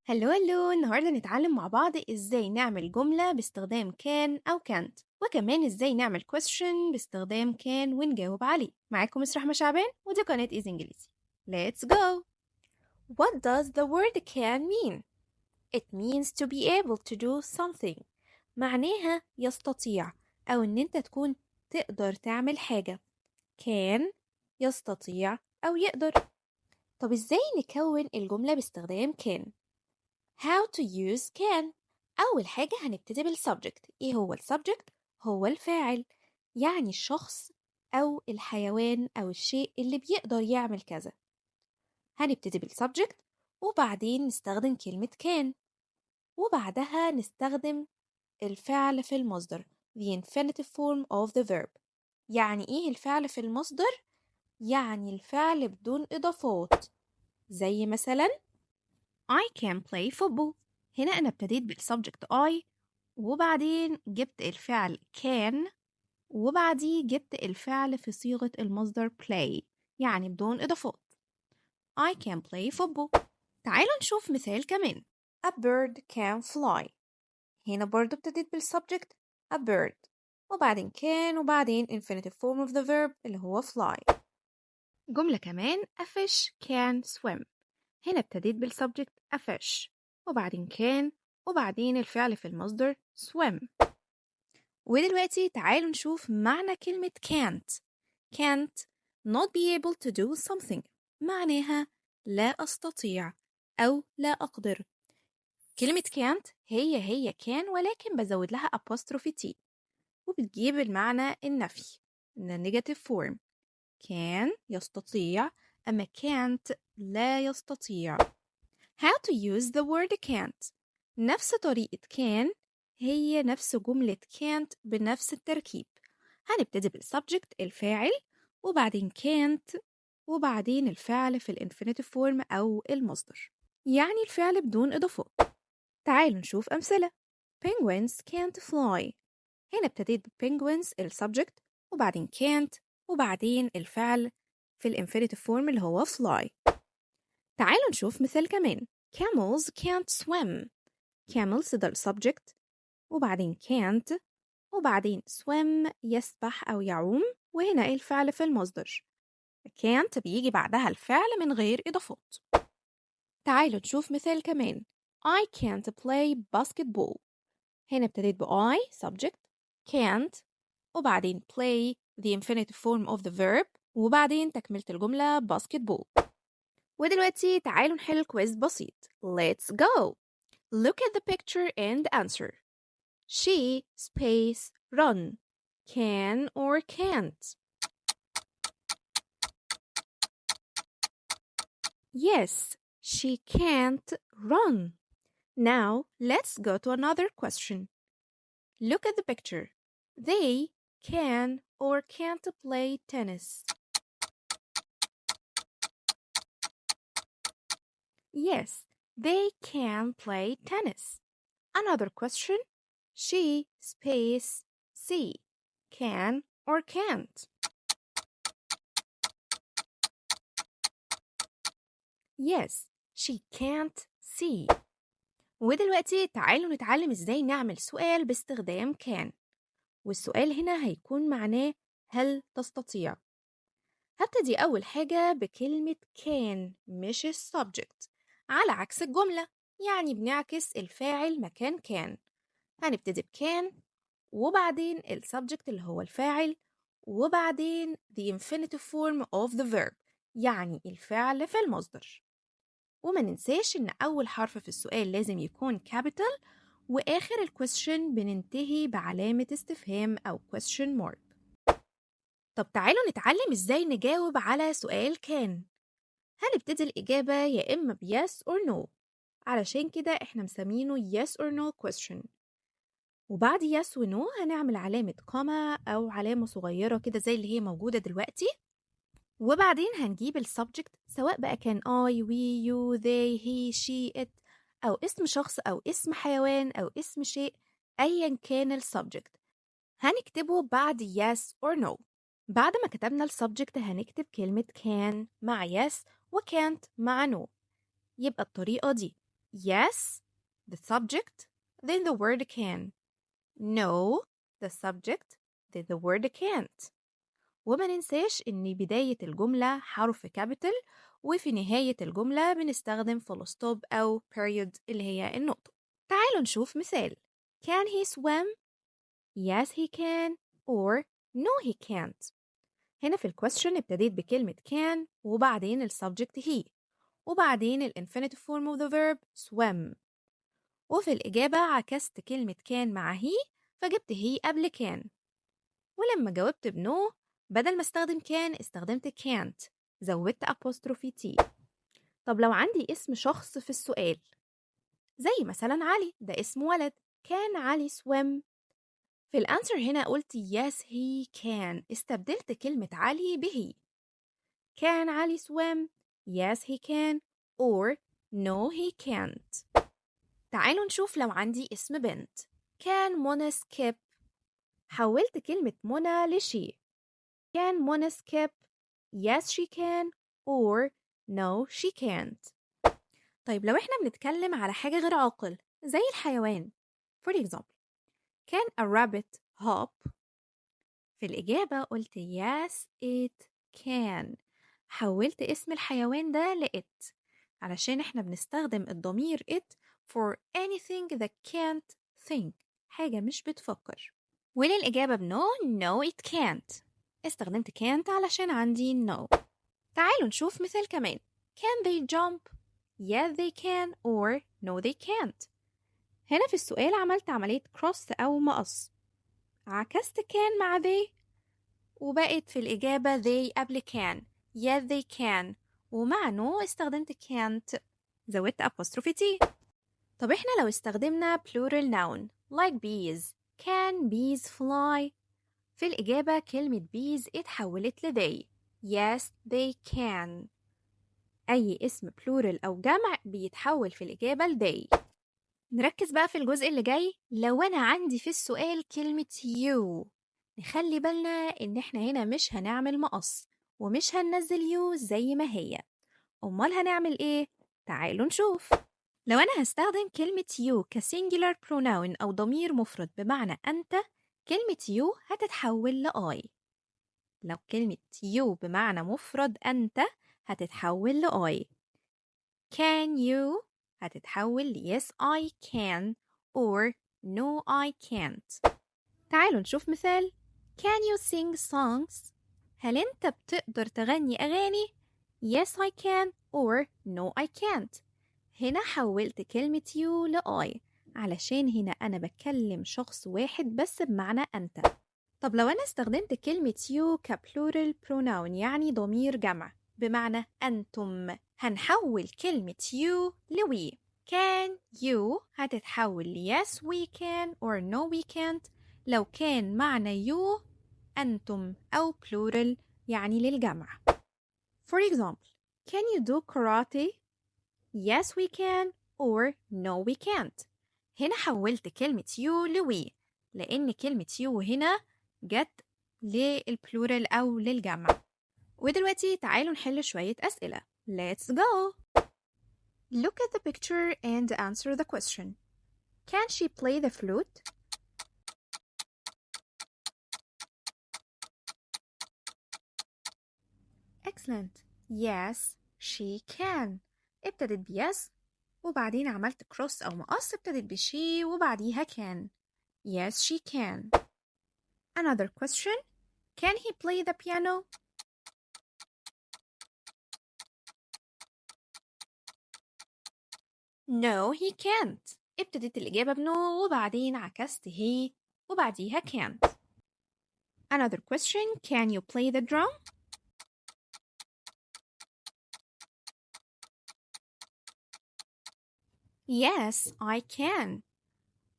هلو النهاردة نتعلم مع بعض ازاي نعمل جملة باستخدام كان أو كانت، وكمان ازاي نعمل question باستخدام كان ونجاوب عليه. معاكم مس رحمة شعبان ودي قناة ايزي انجليزي. Let's go! What does the word can mean? It means to be able to do something. معناها يستطيع أو إن أنت تكون تقدر تعمل حاجة. can يستطيع أو يقدر. طب ازاي نكون الجملة باستخدام can؟ How to use can. أول حاجة هنبتدي بالسبجكت. إيه هو السبجكت؟ هو الفاعل، يعني الشخص أو الحيوان أو الشيء اللي بيقدر يعمل كذا. هنبتدي بالسبجكت وبعدين نستخدم كلمة can، وبعدها نستخدم الفعل في المصدر the infinitive form of the verb. يعني إيه الفعل في المصدر؟ يعني الفعل بدون إضافات، زي مثلا I can play football. هنا أنا ابتديت بالسبجكت I وبعدين جبت الفعل can وبعديه جبت الفعل في صيغة المصدر play، يعني بدون إضافات. I can play football. تعالوا نشوف مثال كمان. A bird can fly. هنا برضو ابتديت بالسبجكت a bird وبعدين can وبعدين infinitive form of the verb اللي هو fly. جملة كمان a fish can swim. هنا ابتديت بالسبجكت a fish وبعدين can وبعدين الفعل في المصدر swim. ودلوقتي تعالوا نشوف معنى كلمة can't not be able to do something. معناها لا أستطيع أو لا أقدر. كلمة can't هي can ولكن بزود لها apostrophe t وبتجيب المعنى النفي in negative form. can يستطيع أما can't لا يستطيع. How to use the word can't. نفس طريقة can هي نفس جملة can't بنفس التركيب. هنبتدي بالسبجكت الفاعل وبعدين can't وبعدين الفعل في الانفينيتيف فورم أو المصدر، يعني الفعل بدون إضافات. تعالوا نشوف أمثلة. Penguins can't fly. هنا ابتديت penguins السبجكت وبعدين can't وبعدين الفعل في الانفينيتيف فورم اللي هو fly. تعالوا نشوف مثال كمان. Camels can't swim. Camels ده السبجكت وبعدين can't وبعدين swim يسبح أو يعوم، وهنا إيه الفعل في المصدر. can't بيجي بعدها الفعل من غير إضافات. تعالوا نشوف مثال كمان. I can't play basketball. هنا ابتديت ب I subject can't وبعدين play the infinitive form of the verb وبعدين تكملة الجملة basketball. ودلوقتي تعالوا نحل كويز بسيط. Let's go! Look at the picture and answer. She space run. Can or can't? Yes, she can't run. Now let's go to another question. Look at the picture. They can or can't play tennis. Yes, they can play tennis. Another question. She space C. Can or can't? Yes, she can't see. ودلوقتي تعالوا نتعلم ازاي نعمل سؤال باستخدام can. والسؤال هنا هيكون معناه هل تستطيع. هبتدي أول حاجة بكلمة can مش السبجكت، على عكس الجملة، يعني بنعكس الفاعل مكان can. هنبتدي بكان وبعدين السبجكت اللي هو الفاعل وبعدين the infinitive form of the verb، يعني الفعل في المصدر. وما ننساش إن أول حرف في السؤال لازم يكون capital وآخر الكويستشن بننتهي بعلامة استفهام أو question mark. طب تعالوا نتعلم إزاي نجاوب على سؤال كان. هنبتدي الإجابة يا إما ب yes or no، علشان كده إحنا مسمينه yes or no question. وبعد yes و no هنعمل علامة كوما أو علامة صغيرة كده زي اللي هي موجودة دلوقتي، وبعدين هنجيب السبجكت سواء بقى كان I, we, you, they, he, she, it أو اسم شخص أو اسم حيوان أو اسم شيء أيا كان السبجكت هنكتبه بعد yes or no. بعد ما كتبنا السبجكت هنكتب كلمة can مع yes و can't مع no. يبقى الطريقة دي Yes, the subject, then the word can. No, the subject, then the word can't. وما ننساش إن بداية الجملة حرف كابيتال، وفي نهاية الجملة بنستخدم full stop أو period اللي هي النقطة. تعالوا نشوف مثال. Can he swim? Yes he can or no he can't. هنا في الكويستشن ابتديت بكلمة can وبعدين السبجكت he وبعدين الانفينيتيف form of the verb swim، وفي الإجابة عكست كلمة can مع he فجبت he قبل can، ولما جاوبت بنو بدل ما استخدم can استخدمت can't، زودت apostrophe t. طب لو عندي اسم شخص في السؤال زي مثلا علي، ده اسم ولد، كان علي swim؟ في الانسر هنا قلت yes he can، استبدلت كلمة علي به. Can علي swim? Yes he can or no he can't. تعالوا نشوف لو عندي اسم بنت. Can منى skip؟ حولت كلمة منى لشي. Can منى skip? Yes she can or no she can't. طيب لو احنا بنتكلم على حاجة غير عاقل زي الحيوان، for example can a rabbit hop؟ في الإجابة قلت yes it can، حولت اسم الحيوان ده ل it علشان احنا بنستخدم الضمير it for anything that can't think، حاجة مش بتفكر. وللإجابة بنو no it can't، استخدمت can't علشان عندي no. تعالوا نشوف مثال كمان. Can they jump? Yes they can or no they can't. هنا في السؤال عملت عملية cross أو مقص، عكست can مع they وبقت في الإجابة they قبل can. Yes they can ومع no استخدمت can't، زودت apostrophe t. طب احنا لو استخدمنا plural noun like bees، can bees fly؟ في الإجابة كلمة bees اتحولت ل they. Yes they can. أي اسم plural أو جمع بيتحول في الإجابة ل they. نركز بقى في الجزء اللي جاي. لو أنا عندي في السؤال كلمة you، نخلي بالنا إن إحنا هنا مش هنعمل مقص ومش هننزل you زي ما هي. أمال هنعمل إيه؟ تعالوا نشوف. لو أنا هستخدم كلمة you كسينجولار pronoun أو ضمير مفرد بمعنى أنت، كلمة you هتتحول ل I. لو كلمة you بمعنى مفرد أنت هتتحول ل I. Can you هتتحول ل yes I can or no I can't. تعالوا نشوف مثال. Can you sing songs؟ هل أنت بتقدر تغني أغاني؟ Yes I can or no I can't. هنا حولت كلمة you ل I علشان هنا أنا بكلم شخص واحد بس بمعنى أنت. طب لو أنا استخدمت كلمة you كبلورال pronoun يعني ضمير جمع بمعنى أنتم، هنحول كلمة you ل we. Can you هتتحول ل yes we can or no we can't لو كان معنى you أنتم أو plural يعني للجمع. For example, can you do karate? Yes we can or no we can't. هنا حولت كلمة you ل we لأن كلمة you هنا جت للبلورال أو للجمع. ودلوقتي تعالوا نحل شوية أسئلة. Let's go! Look at the picture and answer the question. Can she play the flute? Excellent. Yes, she can. ابتدت ب yes وبعدين عملت cross أو مقص ابتدت ب she وبعديها can. Yes, she can. Another question. Can he play the piano? No, he can't. ابتدت الإجابة بنو وبعدين عكست he وبعديها can't. Another question. Can you play the drum? Yes, I can.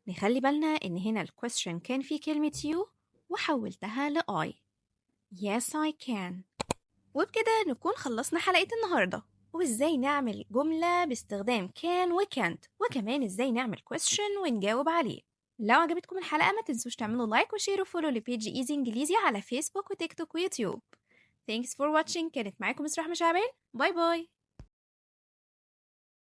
نخلي بالنا إن هنا الquestion كان في كلمة you وحولتها ل I. Yes, I can. وبكده نكون خلصنا حلقة النهاردة، وإزاي نعمل جملة باستخدام can و can't، وكمان إزاي نعمل question ونجاوب عليه. لو عجبتكم الحلقة ما تنسوش تعملوا لايك وشير وفولو لبيج ايزي انجليزي على فيسبوك وتيك توك ويوتيوب. Thanks for watching. كانت معاكم مس رحمة شعبان. باي باي.